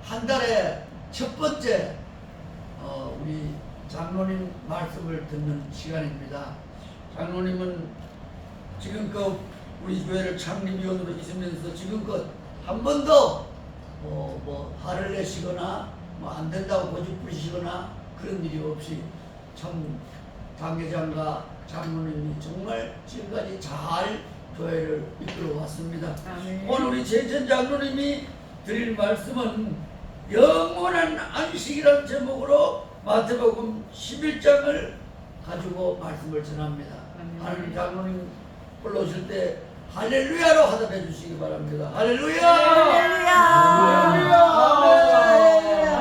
한 달에 첫 번째 우리 장로님 말씀을 듣는 시간입니다. 장로님은 지금껏 우리 교회를 창립위원으로 있으면서 지금껏 한 번도 화를 내시거나 안 된다고 고집 부리시거나 그런 일이 없이 참 당회장과 장로님이 정말 지금까지 잘 교회를 이끌어 왔습니다. 오늘 우리 재천 장로님이 드릴 말씀은 영원한 안식이라는 제목으로 마태복음 11장을 가지고 말씀을 전합니다. 하나님 장로님 불러오실 때 할렐루야로 화답해 주시기 바랍니다. 할렐루야! 할렐루야!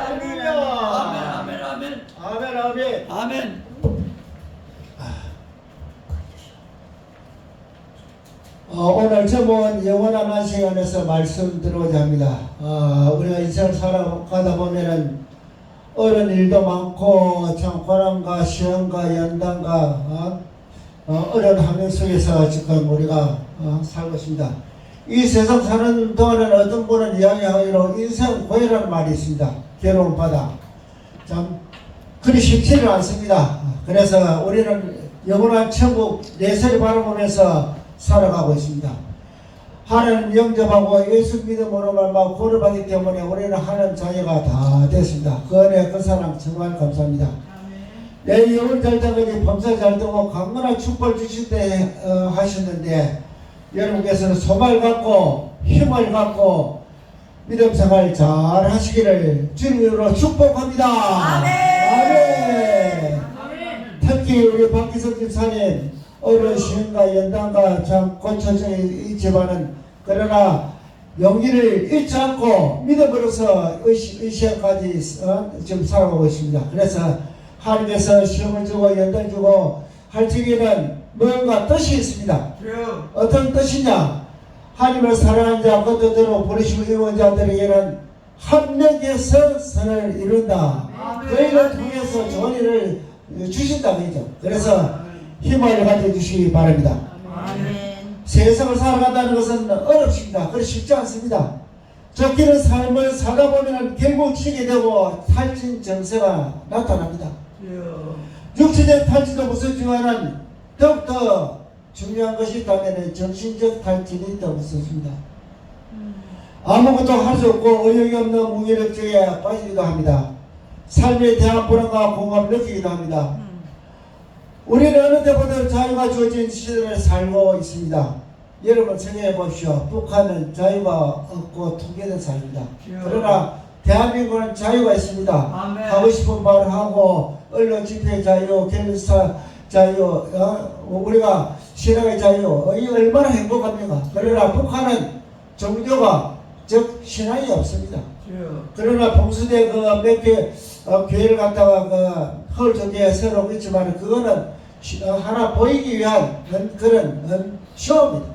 할렐루야! 아멘, 아멘, 아멘. 아멘, 아멘. 아멘. 오늘 제목은 영원한 안식 안에서 말씀 들어오자 합니다. 우리가 인생을 살아가다 보면은 어려운 일도 많고 참 고난과 시험과 연단과 어려운 환경 속에서 지금 우리가 살고 있습니다. 이 세상 사는 동안에는 어떤 분은 이야기하기로 인생 고해라는 말이 있습니다. 괴로운 바다. 참 그리 쉽지는 않습니다. 그래서 우리는 영원한 천국 내세를 바라보면서 살아가고 있습니다. 하나님 영접하고 예수 믿음으로 말미암아 구원을 받기 때문에 우리는 하나님 자녀가 다 됐습니다. 그 은혜 그 사랑 정말 감사합니다. 내 영을 잘 때까지 범사 잘 되고 강건한 축복을 주실 때 하셨는데 여러분께서는 소망을 갖고 힘을 갖고 믿음 생활 잘 하시기를 주님으로 축복합니다. 아멘. 아멘. 특히 우리 박기석 집사님 어려운 시험과 연단과 참 고초져 있지만은 그러나 용기를 잃지 않고 믿음으로서 의시까지 지금 살아가고 있습니다. 그래서 하나님께서 시험을 주고 연단을 주고 할 적에는 뭔가 뜻이 있습니다. 어떤 뜻이냐? 하나님을 사랑하는 자 그 뜻대로 부르시고 이루는 자들에게는 합력해서 선을 이룬다. 너희를 통해서 좋은 일을 주신다 그죠. 그래서 힘을 가져주시기 바랍니다. 아멘. 세상을 살아간다는 것은 어렵습니다. 그렇게 쉽지 않습니다. 쫓기는 삶을 살다 보면 결국 지게 되고 탈진 정세가 나타납니다. 육체적 탈진도 무섭지만은 더욱더 중요한 것이 있다면 정신적 탈진이 더 무섭습니다. 아무것도 할 수 없고 의욕이 없는 무기력증에 빠지기도 합니다. 삶에 대한 불안과 공감을 느끼기도 합니다. 우리는 어느 때보다 자유가 주어진 시대를 살고 있습니다. 여러분 생각해 보십시오. 북한은 자유가 없고 통제된 사회입니다. 그러나 대한민국은 자유가 있습니다. 아멘. 하고 싶은 말을 하고 언론 집회 자유, 개인사 자유, 우리가 신앙의 자유, 이 얼마나 행복합니까? 그러나 북한은 종교가 즉 신앙이 없습니다. 그러나 봉수대 몇개 교회를 갖다가 헐 저기에 세우고 있지만 그거는 하나 보이기 위한 그런 쇼입니다.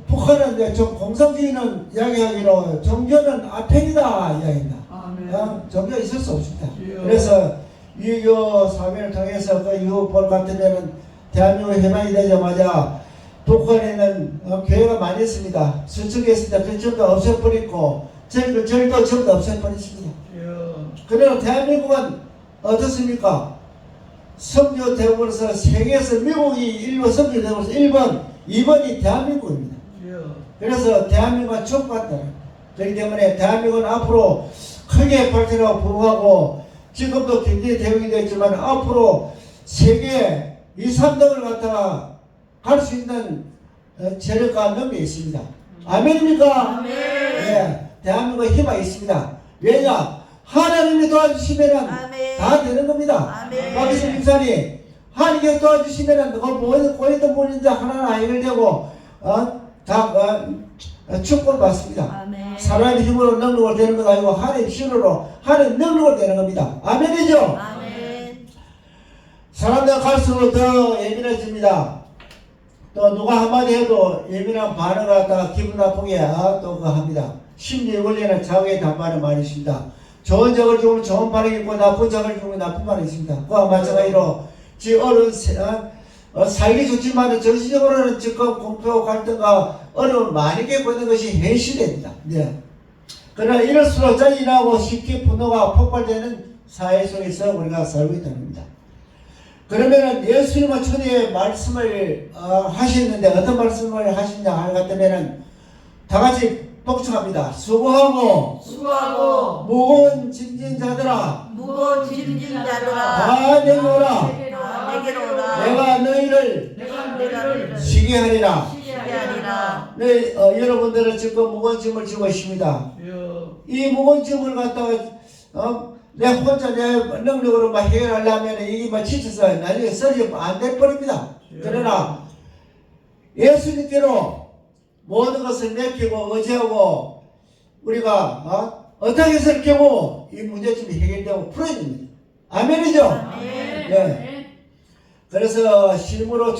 북한은 좀 공산주의는 이야기하기로 종교는 아팽이다 이야기입니다. 종교가 있을 수 없습니다. 그래서 유교 사회를 통해서 그 이후 볼 같은 데는 대한민국 해방이 되자마자 북한에는 교회가 많이 있습니다. 수축했습니다. 그 전부 없애버리고 절도 전부 없애버렸습니다. 그러나 대한민국은 어떻습니까? 선교 되어버려서 세계에서 미국이 일본 선교 되어버려서 1번, 2번이 대한민국입니다. 그래서 대한민국은 축복한다. 그렇기 때문에 대한민국은 앞으로 크게 발전하고 부흥하고 지금도 굉장히 대응이 되었지만 앞으로 세계 2, 3등을 갖다가 갈 수 있는 재력과 능력이 있습니다. 아멘입니까? 아멘. 네, 대한민국의 힘이 있습니다. 왜냐? 하나님이 도와주시면 아멘. 다 되는 겁니다. 아멘. 박기수 집사님, 하나님이 도와주시면 그걸 고있던 분인데 하나는 해결되고 축복을 받습니다. 아멘. 사람의 힘으로 능력을 되는 것 아니고 하나님의 힘으로 하나님의 능력을 되는 겁니다. 아멘이죠? 아멘. 사람들 갈수록 더 예민해집니다. 또 누가 한마디 해도 예민한 반응을 갖다가 기분 나쁘게 또 그거 합니다. 심리 원리는 자극에 담아는 말이 있습니다. 좋은 적을 주면 좋은 반응이 있고 나쁜 적을 주면 나쁜 반응이 있습니다. 그와 마찬가지로 어려운 살기 좋지만 정신적으로는 지금 공포 갈등과 어려움을 많이 겪고 있는 것이 현실입니다. 네. 그러나 이럴수록 짜증나고 쉽게 분노가 폭발되는 사회 속에서 우리가 살고 있다는 겁니다. 그러면은 예수님은 초대에 말씀을 하셨는데 어떤 말씀을 하시냐 할 같으면은 다 같이 독촉합니다. 수고하고 무거운 짐진 자들아 무거운 짐진 자들아 다 내게로 오라. 내게로 오라. 내가 너희를 너희를 쉬게 하리라. 쉬게 하리라. 네, 여러분들은 지금 무거운 짐을 지고 있습니다. 주여. 이 무거운 짐을 갖다가 내 혼자 내 능력으로 막 해결하려면 이게 막 지쳐서 나중에 쓰러지면 안 될 뻔입니다. 그러나 예수님께로 모든 것을 맡기고 의지하고 우리가 어떻게 해서 이렇게 보면 이 문제점이 해결되고 풀어집니다. 아멘이죠? 아멘. 네. 그래서 실무로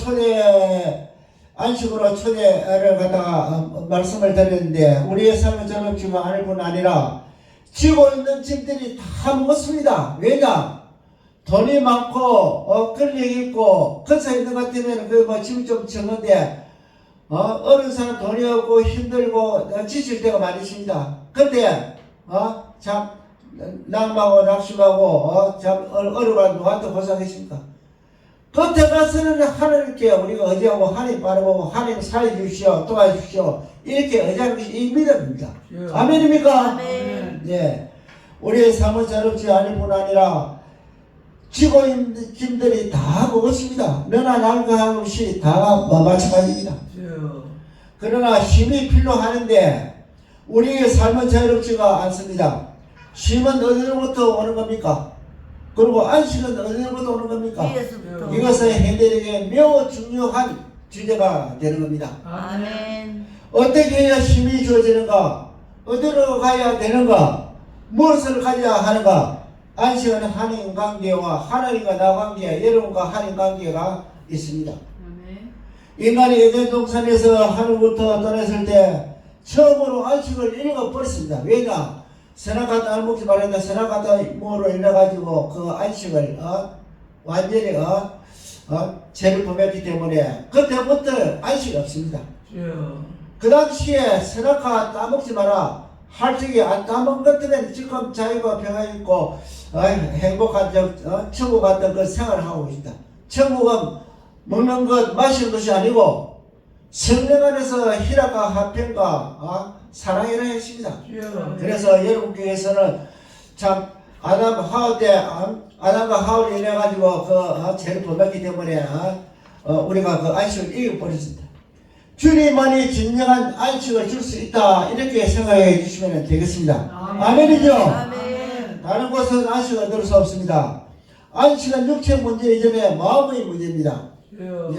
안식으로 초대를 갖다가 말씀을 드렸는데 우리의 삶은 저는 지금 않을 뿐 아니라 지고 있는 짐들이 다 무겁습니다. 왜냐? 돈이 많고 권력이 있고 근처 있는 것 같으면 그 짐이 좀 적은데 어른 사람 돈이 없고 힘들고 지칠 때가 많이 있습니다. 근데 참 낙마하고 낙심하고 참 어려워 누구한테 고생하십니까? 겉에 가서는 하나님께 우리가 의지하고 하나님 바라보고 하나님 살려주시오 도와주시오 이렇게 의지하는 것이 이 믿음입니다. 아멘입니까? 아멘. 네, 우리의 삶은 저롭지 않을 뿐 아니라 지고 있는 짐들이 다 무겁습니다. 너나 나가 없이 다 마찬가지입니다. 주여. 그러나 힘이 필요하는데 우리의 삶은 자유롭지가 않습니다. 힘은 어디로부터 오는 겁니까? 그리고 안식은 어디로부터 오는 겁니까? 위에서부터. 이것은 현대에게 매우 중요한 주제가 되는 겁니다. 아멘. 어떻게 해야 힘이 주어지는가? 어디로 가야 되는가? 무엇을 가져야 하는가? 안식은 하나님 관계와 하나님과 나 관계, 여러분과 하나님 관계가 있습니다. 인간이 에덴 동산에서 하늘부터 떠났을 때 처음으로 안식을 잃어버렸습니다. 왜냐? 선악과도 안 먹지 말았는데 선악과도 인해가지고 그 안식을 완전히 죄를 범했기 때문에 그때부터 안식이 없습니다. 주여. 그 당시에 선악과 따먹지 마라 할 적에 안 따먹은 것들은 지금 자유가 평안이 있고 행복한 천국 같은 그 생활을 하고 있습니다. 천국은 먹는 것 마시는 것이 아니고 성령 안에서 희락과 화평과 사랑이라 했습니다. 주여. 그래서 여러분께서는 참 아담과 하울이 인해 가지고 그 죄를 범했기 때문에 우리가 그 안식을 잃어버렸습니다. 주님만이 진정한 안식을 줄 수 있다 이렇게 생각해 주시면 되겠습니다. 아멘이죠? 아멘. 다른 곳은 안식을 얻을 수 없습니다. 안식은 육체 문제 이전에 마음의 문제입니다. 주여.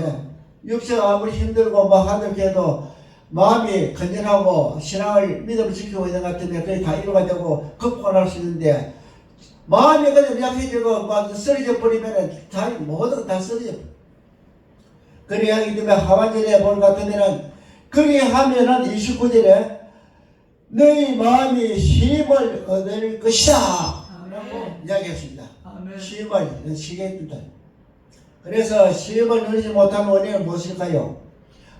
육체가 아무리 힘들고 뭐 하늘게도 마음이 건전하고 신앙을 믿음을 지키고 있는 것 같은데 그게 다 이루가 되고 극복할 수 있는데 마음이 그냥 약해지고 막 쓰러져 버리면 다 모든 다 쓰러져. 그래야 하기 때문에 하반절에 볼 같으면은 그리하면은 29절에 너희 마음이 힘을 얻을 것이다 라고 이야기했습니다. 아멘. 힘을 시겠다. 그래서 시험을 누리지 못한 원인은 무엇일까요?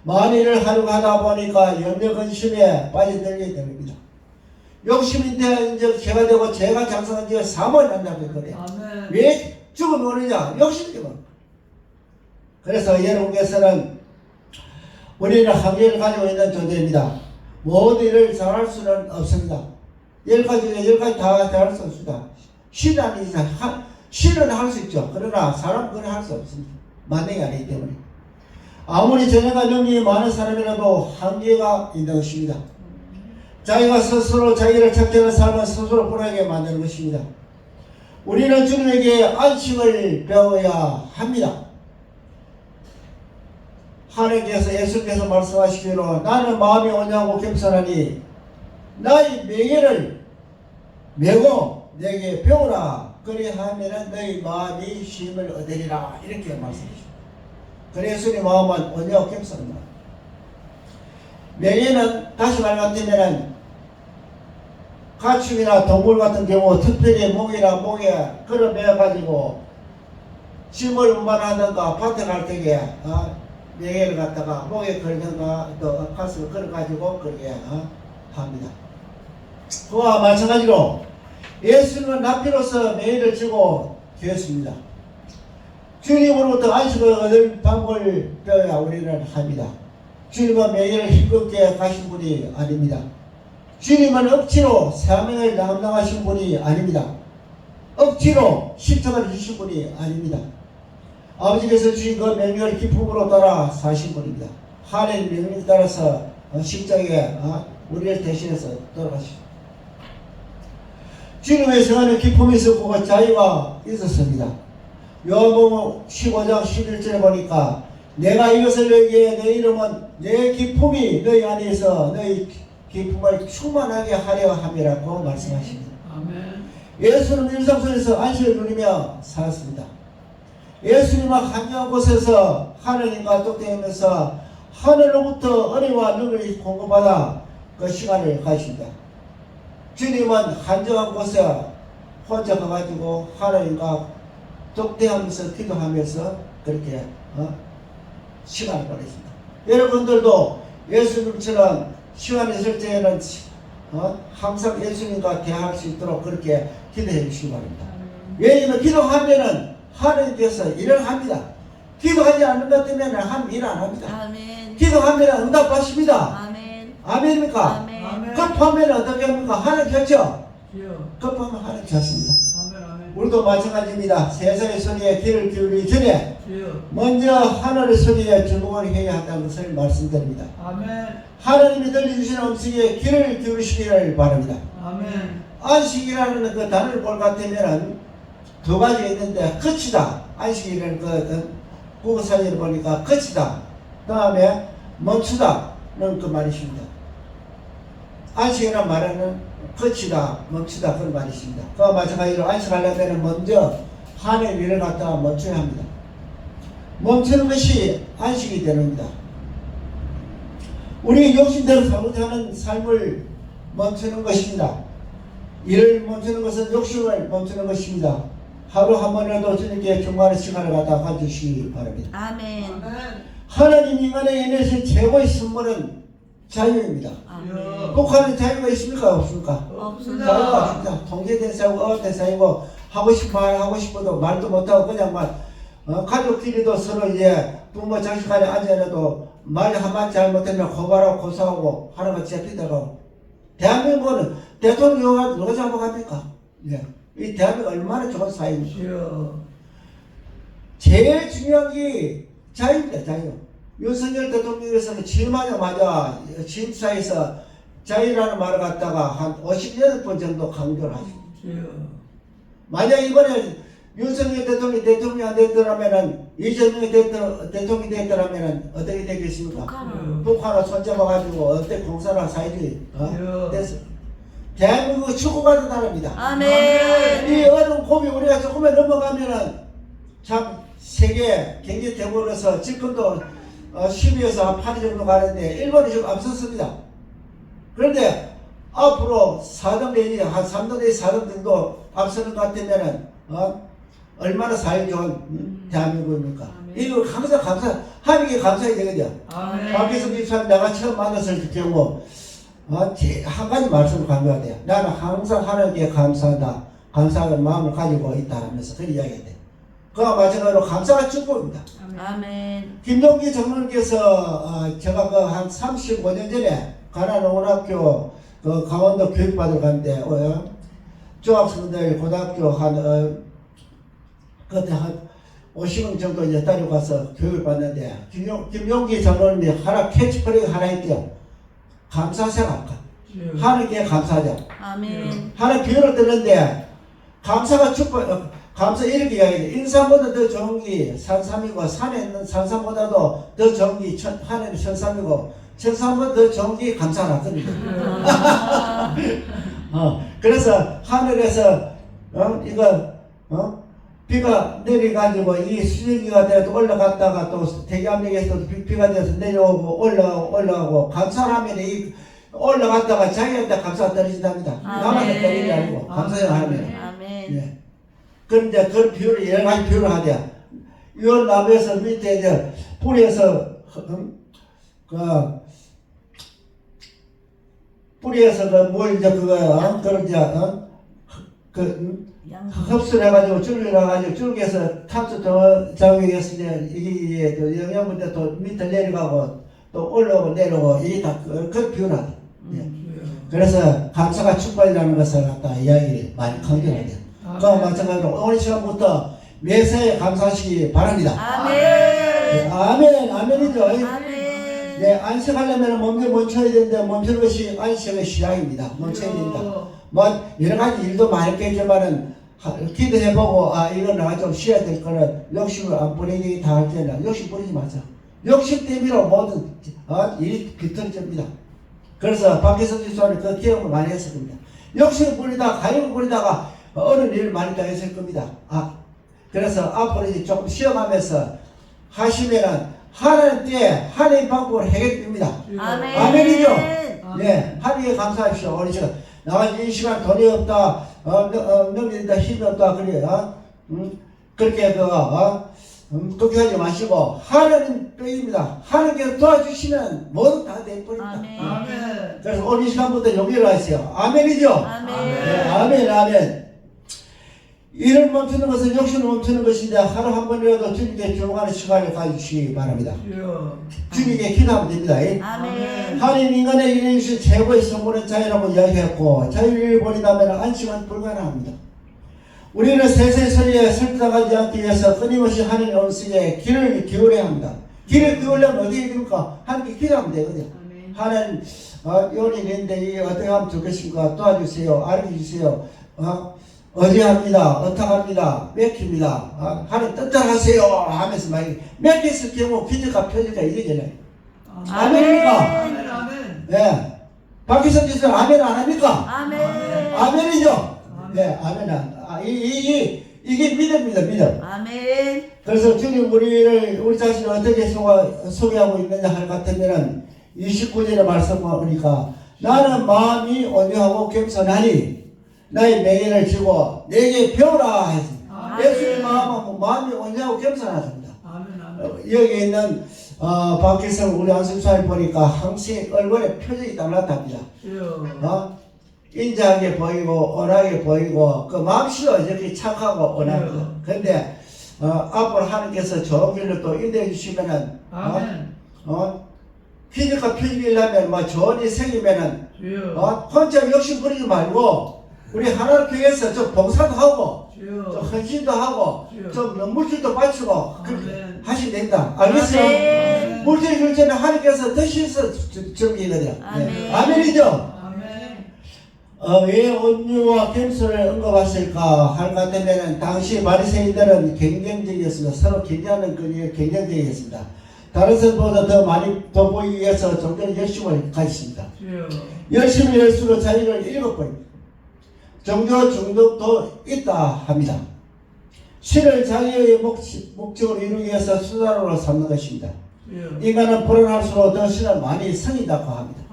만일을 하려고 하다 보니까 염려 근심에 빠져들게 됩니다. 욕심이 이제 죄가 되고 죄가 장성한 지가 사모를 한다고 했거든요. 아멘. 왜 죽음이 오느냐? 욕심 때문에. 그래서 여러분께서는 우리는 한계를 가지고 있는 존재입니다. 모든 일을 잘할 수는 없습니다. 10가지 중에 10가지 다 잘할 수 없습니다. 신은 할 수 있죠. 그러나 사람은 그걸 할 수 없습니다. 만능이 아니기 때문에. 아무리 재능과 능력이 많은 사람이라도 한계가 있는 것입니다. 자기가 스스로 자기를 찾기는 삶은 스스로 불안하게 만드는 것입니다. 우리는 주님에게 안식을 배워야 합니다. 하나님께서 예수께서 말씀하시기로 나는 마음이 온유하고 겸손하니 나의 명예를 메고 내게 배우라. 그리하면 너희 마음이 힘을 얻으리라. 이렇게 말씀하십니다. 그래서 예수님 마음은 온유하고 겸손합니다. 명예는 다시 말 같으면 가축이나 동물 같은 경우 특별히 목에 걸어매가지고 짐을 운반하든가 밭에 갈 때에 명예를 갖다가 목에 걸든가 또 가슴을 걸어가지고 그렇게 합니다. 그와 마찬가지로 예수님은 납비로서 매일을 지고 되었습니다. 주님으로부터 안식을 얻을 방법을 배워야 우리는 합니다. 주님은 매일 힘겹게 가신 분이 아닙니다. 주님은 억지로 사명을 감당하신 분이 아닙니다. 억지로 십자가를 주신 분이 아닙니다. 아버지께서 주신 그 명령을 기쁨으로 따라 사신 분입니다. 하나님 명령에 따라서 십자가에 우리를 대신해서 돌아가십니다. 주님의 생활에 기쁨이 있었고 자유가 있었습니다. 요한복음 15장 11절에 보니까 내가 이것을 너희에게 내 이름은 내 기쁨이 너희 안에 있어 너희 기쁨을 충만하게 하려 함이라고 말씀하십니다. 아멘. 예수는 일상 속에서 안식을 누리며 살았습니다. 예수님은 한정한 곳에서 하느님과 동행하면서 하늘로부터 은혜와 능력을 공급받아 그 시간을 가십니다. 주님은 한정한 곳에 혼자 가가지고 하나님과 독대하면서 기도하면서 그렇게 시간을 보냈습니다. 여러분들도 예수님처럼 시간이 있을 때에는 항상 예수님과 대화할 수 있도록 그렇게 기도해 주시기 바랍니다. 왜냐하면 기도하면은 하나님께서 일을 합니다. 기도하지 않는 것 때문에 하나님 일 안 합니다. 아멘. 기도하면 응답하십니다. 아멘. 아멘입니까? 아멘. 아멘. 급하면 어떻게 합니까? 하나님 켰죠? 주여. 급하면 하나님 켰습니다. 아멘. 아멘. 우리도 마찬가지입니다. 세상의 소리에 귀를 기울이기 전에 주여. 먼저 하늘의 소리에 주목을 해야 한다는 것을 말씀드립니다. 아멘. 하나님이 들려주시는 음성에 귀를 기울이시기를 바랍니다. 아멘. 안식이라는 그 단어를 볼 것 같으면 두 가지가 있는데 끝이다. 안식이라는 그 국어사전을 보니까 끝이다. 그 다음에 멈추다는 그 말이십니다. 안식이라는 말은 끝이다, 멈추다 그런 말이 있습니다. 그와 마찬가지로 안식하려면 먼저 하나님의 일을 갖다가 멈춰야 합니다. 멈추는 것이 안식이 되는 겁니다. 우리 욕심대로 살고자 하는 삶을 멈추는 것입니다. 일을 멈추는 것은 욕심을 멈추는 것입니다. 하루 한 번이라도 주님께 중간의 시간을 갖다가 가주시기 바랍니다. 아멘. 아멘. 하나님 인간에게 내신 최고의 선물은 자유입니다. 아멘. 북한은 자유가 있습니까? 없습니까? 없습니다. 자유가 없습니다. 통제된 사이고 어된 사이고 하고 싶은 말 하고 싶어도 말도 못하고 그냥 가족끼리도 서로 이제 부모 자식 간에 앉아놔도 말 한마디 잘못하면 고발하고 고소하고 하나가 잡히다가 대한민국은 대통령이 누가 잡아갑니까? 예. 이 대한민국 얼마나 좋은 사회입니까? 주여. 제일 중요한 게 자유입니다. 자유. 윤석열 대통령께서는 취임하자마자 취임사에서 자유라는 말을 갖다가 한 58번 정도 강조를 하십니다. 주여. 만약 이번에 윤석열 대통령이 안 됐더라면은 이재명 대통령이 됐더라면은 어떻게 되겠습니까? 북한을 손잡아가지고 어때 공산화 사회주의 됐어. 대한민국은 축복받은 나라입니다. 아멘. 이 어려운 고비 우리가 조금만 넘어가면은 참 세계 경제 대국으로서 지금도 10위에서 한 8위 정도 가는데 일본이 좀 앞섰습니다. 그런데 앞으로 4등 내지 한 3등 내지 4등 정도 앞서는 것 같으면은 얼마나 사회 좋은 대한민국입니까? 이거 항상 하나님께 감사해야 되거든요. 아멘. 박기성 집사님 내가 처음 만났을 경우 한 가지 말씀을 강조해야 돼요. 나는 항상 하나님께 감사한다. 감사하는 마음을 가지고 있다 하면서 그런 이야기가 돼요. 그와 마찬가지로 감사가 축복입니다. 아멘. 김동기 장로님께서 제가 그 한 35년 전에 가난어원학교 그 강원도 교육받으러 갔는데 중학생들 고등학교 그때 한 50명 정도 이제 따라가서 교육을 받는데 김용기 장로님이 캐치프레이가 하나 있대요. 감사생활. 하나님께 감사하자. 아멘. 하나님 비유를 듣는데 감사가 축복, 감사 이렇게 이야기해요. 인산보다 더 좋은 게 산삼이고 산에 있는 산삼보다도 더 좋은 게 하늘의 천삼이고 천삼보다 더 좋은 게 감사하거든요. 그래서 하늘에서 비가 내려가지고 이 수증기가 돼서 올라갔다가 또 대기압력에서 비가 돼서 내려오고 올라가고 감사하면 이 올라갔다가 자기한테 감사가 떨어진답니다. 남한테 떨어지는 게 아니고 감사를 하면. 아멘. 예. 그런데 그런 비유를 여러 가지 비유를 하대요. 이 나무에서 밑에 이제 뿌리에서 뿌리에서 그물 이제 그거 그런 이제 흡수를 해가지고 줄을 해가지고 줄기에서 탑수 작용해서 이제 이게 또 영양분이 또 밑에 내려가고 또 올라오고 내려오고 이게 다 그런 비율하다. 그래서 감사가 축복이라는 것을 갖다 이야기를 많이 강조해야 돼요. 그와 마찬가지로 오늘 시간부터 매사에 감사하시기 바랍니다. 아멘. 아멘, 아멘이죠. 아멘. 네, 안식하려면 몸에 멈춰야 되는데 멈추는 것이 안식의 시작입니다. 멈춰야 됩니다. 뭐 여러 가지 일도 많이 있겠지만은 기도해보고 이거 내가 좀 쉬어야 될 거는 욕심을 안 부리기 다 할 때는 욕심 부리지 마자. 욕심 때문에 모든 일이 비틀어집니다. 그래서 박혜성 지수는 그 기억을 많이 했을 겁니다. 욕심을 부리다가 가욕을 부리다가 어려운 일을 많이 당했을 겁니다. 그래서 앞으로 이제 조금 쉬어가면서 하시면은 하나님 때에 하나님 방법을 해결됩니다. 아멘. 아멘이죠? 네, 하나님께 감사하십시오. 오늘 시간 나가 이 시간 돈이 없다, 능력이다, 힘이 없다 그래, 그렇게 걱정하지 마시고 하나님 빼입니다. 하나님께서 도와주시면 모두 다 돼버립니다. 아멘. 그래서 오늘 이 시간부터 용기를 하세요. 아멘이죠? 아멘. 네, 아멘, 아멘. 일을 멈추는 것은 욕심을 멈추는 것인데 하루 한 번이라도 주님께 조용하는 시간을 가지시기 바랍니다. 주님께 기도하면 됩니다. 아멘. 하나님 인간의 일을 주신 최고의 선물은 자유라고 이야기했고 자유를 버린다면 안식은 불가능합니다. 우리는 세상의 소리에 설득하지 않기 위해서 끊임없이 하나님의 언성에 귀를 기울여야 합니다. 귀를 기울려면 어디에 됩니까? 하나님께 기도하면 되거든요. 하나님 요리 있는데 이게 어떻게 하면 좋겠습니까? 도와주세요. 알려주세요. 어디 합니다. 어떻게 합니다. 맥힙니다. 하나님 뜻대로 하세요 하면서 막 맥혔을 경우 기적과 표적과 이래잖아요. 아멘입니까? 아멘. 네. 박희선 지사는 아멘 안 합니까? 아멘. 아멘이죠? 네, 아멘. 이게 믿음입니다, 믿음. 아멘. 그래서 주님 우리 자신을 어떻게 소개하고 있느냐 할 같으면은 29절의 말씀을 보니까 나는 마음이 온유하고 겸손하니 나의 맹인을 지고 내게 배우라 했습니다. 예수의 마음이 온유하고 겸손하십니다. 여기 있는 박희성 우리 안승사를 보니까 항상 얼굴에 표정이 딱 나타납니다. 인자하게 보이고 온하게 보이고 그 마음씨도 이렇게 착하고 온합니다. 그런데 앞으로 하나님께서 좋은 길로 또 인도해 주시면은 기적과 표적이려면 뭐 좋은 일 생기면은 혼자 욕심 부리지 말고 우리 하나님 교회에서 좀 봉사도 하고 좀 헌신도 하고 좀 물질도 바치고 그렇게 하시면 됩니다. 알겠어요? 물질 줄 때는 하나님께서 드셔서 정기거든요. 네. 아멘이죠? 왜 온유와 겸손을 언급하실까 할 것 같으면 당시 바리새인들은 경쟁적이었습니다. 서로 경쟁하는 끈이 경쟁적이었습니다. 다른 사람보다 더 많이 더 보이기 위해서 종종 열심을 가졌습니다. 열심히 열수록 자기를 잃어버립니다. 종교 중독도 있다 합니다. 신을 자기의 목적으로 이루기 위해서 수단으로 삼는 것입니다. 인간은 불안할수록 더 신을 많이 성인다고 합니다.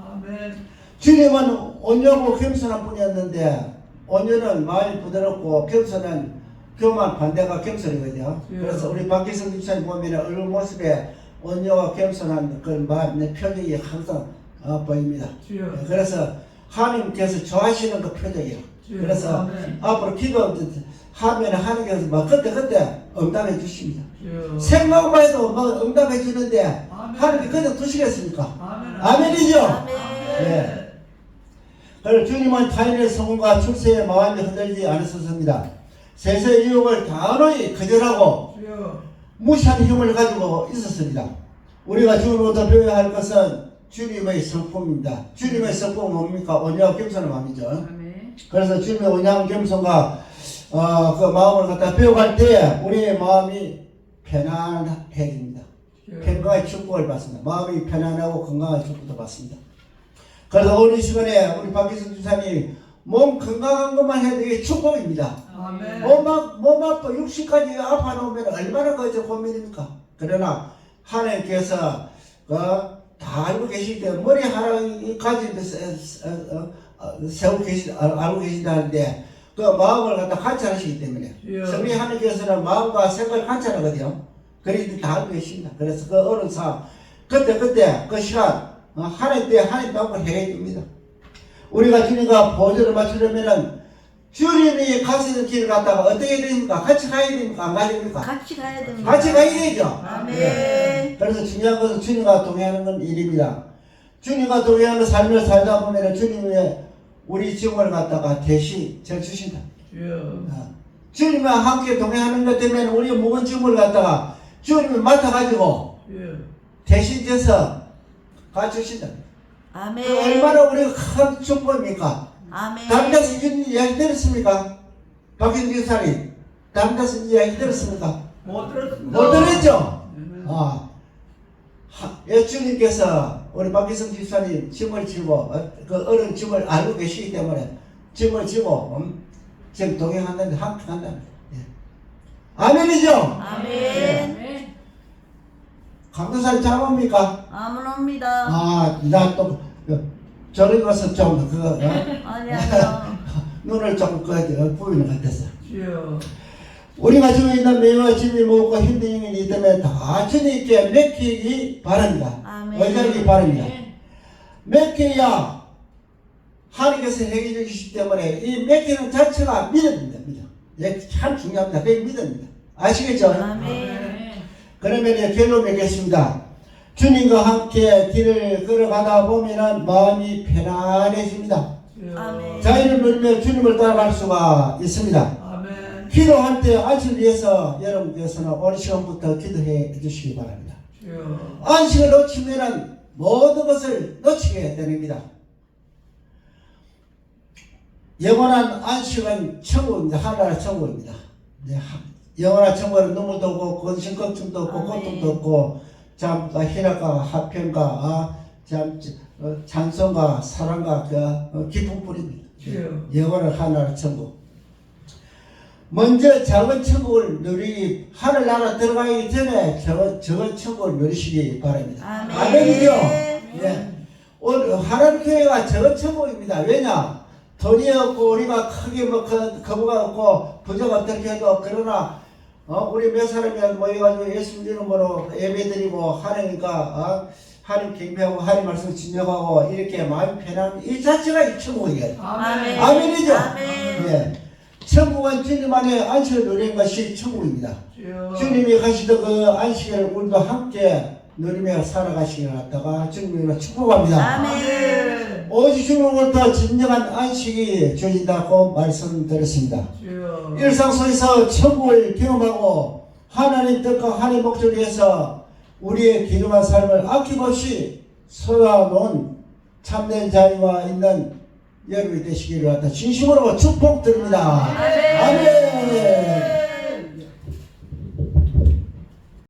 주님은 온유하고 겸손한 분이었는데 온유는 마음이 부드럽고 겸손은 교만 반대가 겸손이거든요. 그래서 우리 박기성 집사님 보면 얼굴 모습에 온유와 겸손한 그 마음의 표정이 항상 보입니다. 그래서 하나님께서 좋아하시는 그 표정이에요. 그래서 앞으로 기도하면 하나님께서 막 그때 응답해 주십니다. 생각만 해도 막 응답해 주는데 하나님께 그냥 두시겠습니까? 아멘이죠? 네. 그래서 주님은 타인의 성공과 출세의 마음이 흔들리지 않으셨습니다. 세상의 유혹을 단호히 거절하고 무시하는 힘을 가지고 있었습니다. 우리가 주님으로부터 배워야 할 것은 주님의 성품입니다. 주님의 성품은 뭡니까? 온유하고 겸손한 마음이죠. 그래서 주님의 온유한 겸손과 그 마음을 갖다 배워갈 때 우리의 마음이 편안해집니다. 건강의 축복을 받습니다. 마음이 편안하고 건강한 축복도 받습니다. 그래서 오늘 시간에 우리 박기성 주사님 몸 건강한 것만 해도 이게 축복입니다. 몸 아파 60까지 아파 놓으면 얼마나 그저 고민입니까? 그러나 하나님께서 다 알고 계시기 때문에 머리 하나까지 알고 계신다는데 그 마음을 갖다 관찰하시기 때문에 성령 하나님께서는 마음과 생각을 관찰하거든요. 그러니 다 알고 계십니다. 그래서 그 어른상 그때 그 시간 하나님 때 하나님 방법을 해야 됩니다. 우리가 주님과 보조를 맞추려면은 주님이 가시는 길을 갔다가 어떻게 됩니까? 같이 가야 됩니까? 안 가야 됩니까? 같이 가야 됩니다. 같이 가야 되죠. 아멘. 그래서 중요한 것은 주님과 동행하는 건 일입니다. 주님과 동행하는 삶을 살다 보면 주님이 우리 증오를 갖다가 대신 져 주신다. 주여. 주님과 함께 동행하는 것 때문에 우리 무거운 증오를 갖다가 주님이 맡아가지고 주여. 대신 져서 가주신다. 아멘. 그 얼마나 우리가 큰 축복입니까? 아멘. 담다스 이야기 들었습니까? 박윤 기사님 담다스 이야기 들었습니까? 못 들었습니다. 못 들었죠? 주님께서 우리 박기성 집사님 짐을 지고 그 어른 짐을 알고 계시기 때문에 짐을 지고 지금 동행한다는데 함께 간답니다. 예. 아멘이죠? 아멘. 강도사님 잘 옵니까? 아멘옵니다. 나 또 저런 것은 좀 그거 아니요. 눈을 조금 부비는 것 같았어. 주여. 우리가 중에 있는 매와 짐이 무겁고 힘든 힘이 있다면 다 주님께 맡기기 바랍니다. 아멘. 의지하기 바랍니다. 맡겨야 하나님께서 해결해 주시기 때문에 이 맡기는 자체가 믿음입니다. 믿음. 참 중요합니다. 그게 믿음입니다. 아시겠죠? 아멘. 그러면 결론 맺겠습니다. 주님과 함께 길을 걸어가다 보면 마음이 편안해집니다. 아멘. 자유를 누리며 주님을 따라갈 수가 있습니다. 아멘. 기도할 때 안식을 위해서 여러분께서는 오늘 시간부터 기도해 주시기 바랍니다. 주여. 안식을 놓치면 모든 것을 놓치게 됩니다. 영원한 안식은 천국입니다. 하나의 천국입니다. 영원한 천국은 눈물도 없고 근심 걱정도 없고 아멘. 고통도 없고 참 희락과 화평과 찬송과 사랑과 기쁨뿐입니다. 주여. 영원한 하나의 천국. 먼저 작은 천국을 누리기 하늘나라 들어가기 전에 작은 천국을 누리시기 바랍니다. 아멘. 아멘이죠? 예. 오늘 하나님 교회가 작은 천국입니다. 왜냐? 돈이 없고 우리가 크게 거부가 없고 부자가 어떻게 해도 그러나 우리 몇 사람이 모여가지고 예수님 이름으로 예배드리고 하나님과 하나님 경배하고 하나님 말씀 진정하고 이렇게 마음이 편한 이 자체가 이 천국이에요. 아멘. 아멘이죠? 아멘. 예. 천국은 주님 안에 안식을 누리는 것이 천국입니다. 주여. 주님이 가시던 그 안식을 우리도 함께 누리며 살아가시길 갖다가 주님으로 축복합니다. 아멘. 오직 주님으로부터 진정한 안식이 주어진다고 말씀드렸습니다. 주여. 일상 속에서 천국을 경험하고 하나님 뜻과 하나님 목적을 위해서 우리의 귀중한 삶을 아낌없이 쏟아놓은 참된 자유가 있는 여러분이 되시기를 진심으로 축복드립니다. 아멘.